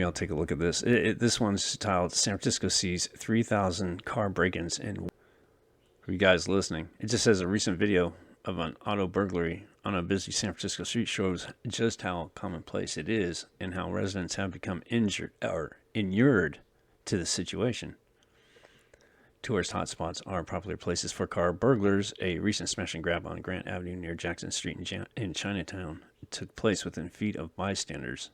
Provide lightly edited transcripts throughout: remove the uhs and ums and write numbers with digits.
maybe I'll take a look at this. This one's titled San Francisco sees 3,000 car break-ins. And for you guys listening, it just says a recent video of an auto burglary on a busy San Francisco street shows just how commonplace it is and how residents have become inured to the situation. Tourist hotspots are popular places for car burglars. A recent smash and grab on Grant Avenue near Jackson Street in Chinatown took place within feet of bystanders.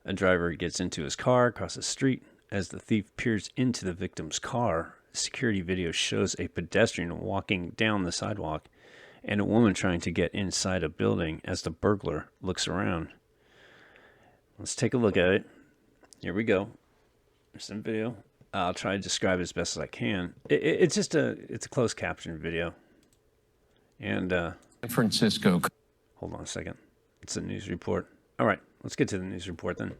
A driver gets into his car, crosses the street. As the thief peers into the victim's car, security video shows a pedestrian walking down the sidewalk and a woman trying to get inside a building as the burglar looks around. Let's take a look at it. Here we go. There's some video. I'll try to describe it as best as I can. It's a closed caption video. And San Francisco. Hold on a second. It's a news report. All right, let's get to the news report then.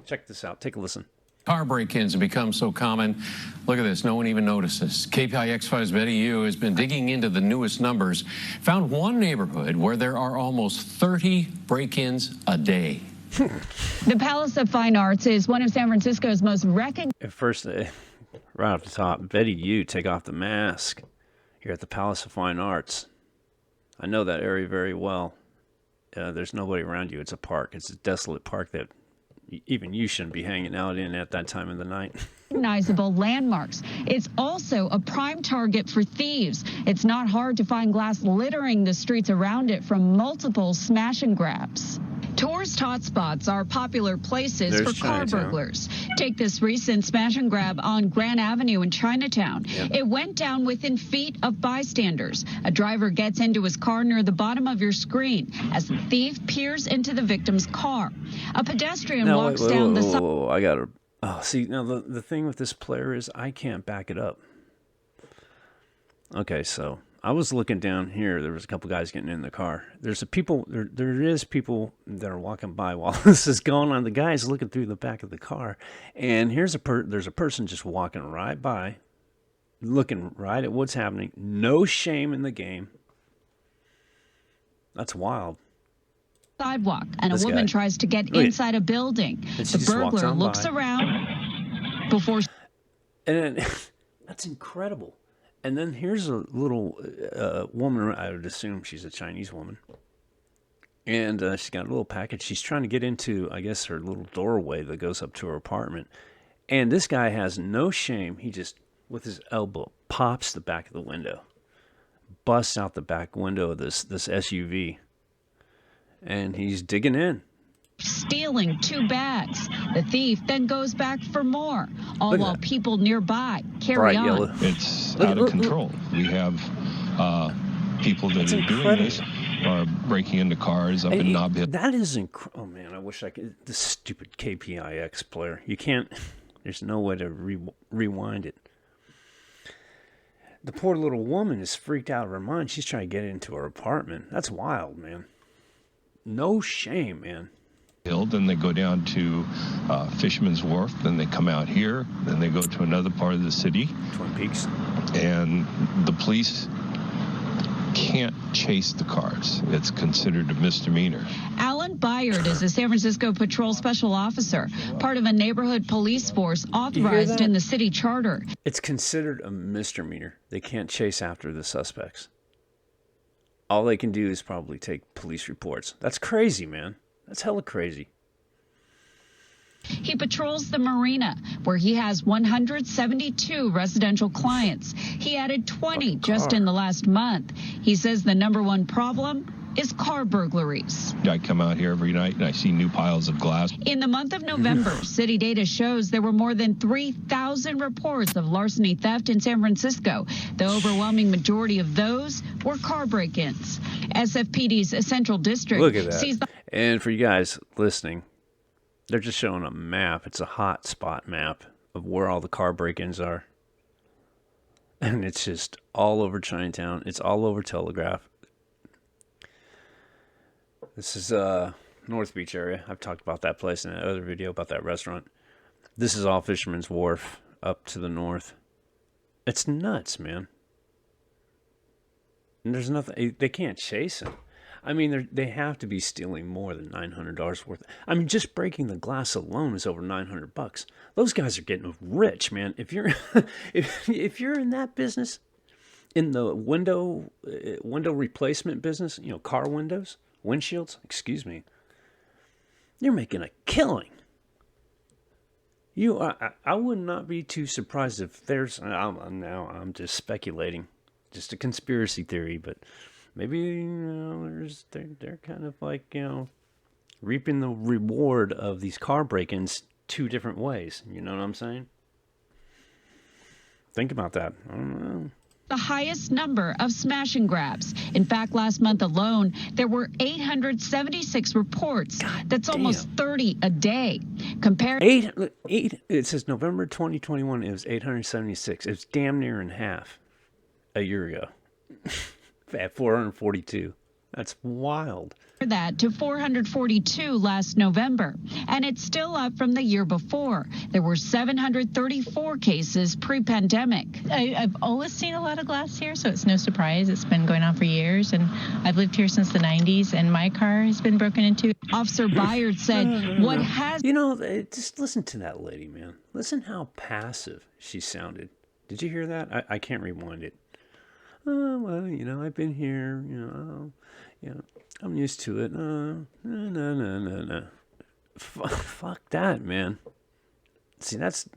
Check this out. Take a listen. Car break-ins have become so common. Look at this. No one even notices. KPIX5's Betty Yu has been digging into the newest numbers. Found one neighborhood where there are almost 30 break-ins a day. The Palace of Fine Arts is one of San Francisco's most recognized. At first, right off the top, Betty Yu, take off the mask here at the Palace of Fine Arts. I know that area very well. There's nobody around you. It's a park. It's a desolate park that even you shouldn't be hanging out in at that time of the night. Recognizable landmarks. It's also a prime target for thieves. It's not hard to find glass littering the streets around it from multiple smash and grabs. Tourist hotspots are popular places for car burglars. Take this recent smash and grab on Grant Avenue in Chinatown. Yep. It went down within feet of bystanders. A driver gets into his car near the bottom of your screen as the thief peers into the victim's car. A pedestrian walks down the side. I got to... Oh, see, now the thing with this player is I can't back it up. Okay, so I was looking down here. There was a couple guys getting in the car. There is people that are walking by while this is going on. The guy's looking through the back of the car, and there's a person just walking right by, looking right at what's happening. No shame in the game. That's wild. Sidewalk, and a woman tries to get inside a building. The burglar looks around before. And that's incredible. And then here's a little woman. I would assume she's a Chinese woman. And she's got a little package. She's trying to get into, I guess, her little doorway that goes up to her apartment. And this guy has no shame. He just, with his elbow, pops the back of the window. Busts out the back window of this SUV. And he's digging in. Stealing 2 bags. The thief then goes back for more, all while people nearby carry on. Yellow. It's out of control. We have people that are doing this are breaking into cars up in Nob Hill. That is incredible. Oh, man, I wish I could. This stupid KPIX player. You can't. There's no way to rewind it. The poor little woman is freaked out of her mind. She's trying to get into her apartment. That's wild, man. No shame, man. Then they go down to Fisherman's Wharf. Then they come out here. Then they go to another part of the city. Twin Peaks. And the police can't chase the cars. It's considered a misdemeanor. Alan Byard is a San Francisco Patrol Special Officer, part of a neighborhood police force authorized in the city charter. It's considered a misdemeanor. They can't chase after the suspects. All they can do is probably take police reports. That's crazy, man. That's hella crazy. He patrols the marina, where he has 172 residential clients. He added 20 just in the last month. He says the #1 problem is car burglaries. I come out here every night and I see new piles of glass. In the month of November, city data shows there were more than 3,000 reports of larceny theft in San Francisco. The overwhelming majority of those were car break-ins. SFPD's Central District sees the... And for you guys listening, they're just showing a map. It's a hot spot map of where all the car break-ins are. And it's just all over Chinatown. It's all over Telegraph. This is North Beach area. I've talked about that place in another video about that restaurant. This is all Fisherman's Wharf up to the north. It's nuts, man. And there's nothing. They can't chase him. I mean, they have to be stealing more than $900 worth. I mean, just breaking the glass alone is over $900. Those guys are getting rich, man. If you're if you're in that business, in the window replacement business, you know, car windows, windshields, excuse me, you're making a killing. I would not be too surprised if there's, I'm just speculating, just a conspiracy theory, but maybe, you know, they're kind of like, you know, reaping the reward of these car break-ins two different ways. You know what I'm saying? Think about that. I don't know. The highest number of smash and grabs. In fact, last month alone, there were 876 reports. That's almost 30 a day. Compared it says November 2021, it was 876. It's damn near in half a year ago. At 442. That's wild. That to 442 last November, and it's still up from the year before. There were 734 cases pre-pandemic. I've always seen a lot of glass here, so it's no surprise. It's been going on for years, and I've lived here since the 90s, and my car has been broken into. Officer Byard said, "What has..." You know, just listen to that lady, man. Listen how passive she sounded. Did you hear that? I can't rewind it. Oh, well, you know, I've been here, you know, I'm used to it. No. Fuck that, man. See, that's,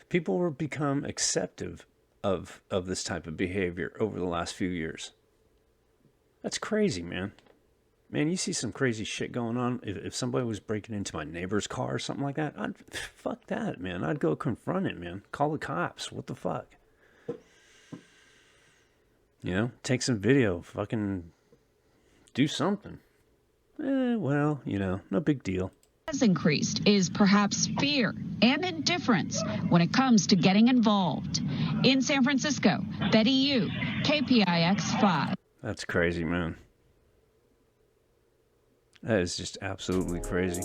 people will become acceptive of this type of behavior over the last few years. That's crazy, man. Man, you see some crazy shit going on. If somebody was breaking into my neighbor's car or something like that, fuck that, man. I'd go confront it, man. Call the cops. What the fuck? You know, take some video, fucking do something. Well, you know, no big deal. Has increased is perhaps fear and indifference when it comes to getting involved. In San Francisco, Betty Yu, KPIX 5. That's crazy, man. That is just absolutely crazy.